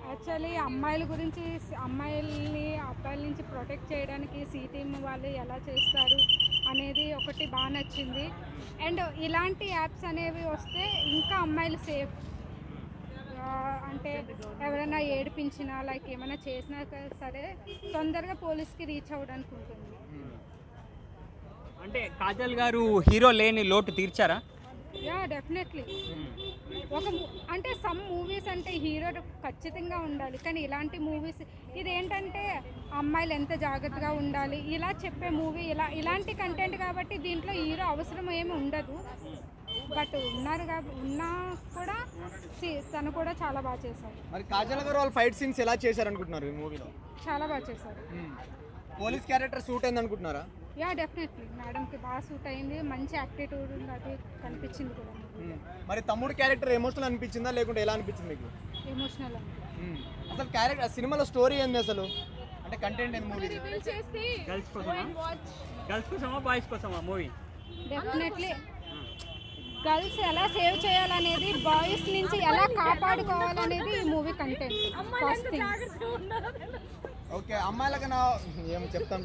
Actually అమ్మాయిల గురించి అమ్మాయిల్ని అబ్బాయిల నుంచి ప్రొటెక్ట్ చేయడానికి సి టీమ్ వాళ్ళు ఎలా చేస్తారు అనేది ఒకటి బాగా నచ్చింది. అండ్ ఇలాంటి యాప్స్ అనేవి వస్తే ఇంకా అమ్మాయిలు సేఫ్. అంటే ఎవరైనా ఏడిపించినా లైక్ ఏమైనా చేసినా సరే తొందరగా పోలీస్కి రీచ్ అవ్వడానికి ఉంటుంది. అంటే కాజల్ గారు హీరో లేని లోటు తీర్చారా? Yeah definitely. అంటే సమ్ మూవీస్ అంటే హీరో ఖచ్చితంగా ఉండాలి, కానీ ఇలాంటి మూవీస్ ఇదేంటంటే అమ్మాయిలు ఎంత జాగ్రత్తగా ఉండాలి ఇలా చెప్పే మూవీ, ఇలాంటి కంటెంట్ కాబట్టి దీంట్లో హీరో అవసరం ఏమి ఉండదు. బట్ ఉన్నా కూడా తను కూడా చాలా బాగా చేశారు. మరి కాజల్ గారు వాళ్ళు ఫైట్ సీన్స్ ఎలా చేశారు అనుకుంటున్నారు ఈ మూవీలో? చాలా బాగా చేశారు. పోలీస్ క్యారెక్టర్ సూట్ అయింది అనుకుంటున్నారా? యా డెఫినెట్లీ, మేడంకి బాగా సూట్ అయింది, మంచి యాక్టిట్యూడ్ అది కనిపించింది కూడా. మరి తమ్ముడు క్యారెక్టర్ ఎమోషనల్ అనిపించిందా లేకుంటే ఎలా అనిపించింది మీకు? ఎమోషనల్. అసలు క్యారెక్టర్ సినిమాలో స్టోరీ ఏంది అసలు, అంటే కంటెంట్ ఏంది మూవీ? గర్ల్స్ కోసమా బాయ్స్ కోసమా మూవీ? డెఫినెట్లీ గర్ల్స్ ఎలా సేవ్ చేయాలనేది, బాయ్స్ నుంచి ఎలా కాపాడుకోవాలనేది ఈ మూవీ కంటెంట్. ఓకే, అమ్మాయిలకన్నా ఏం చెప్తాం.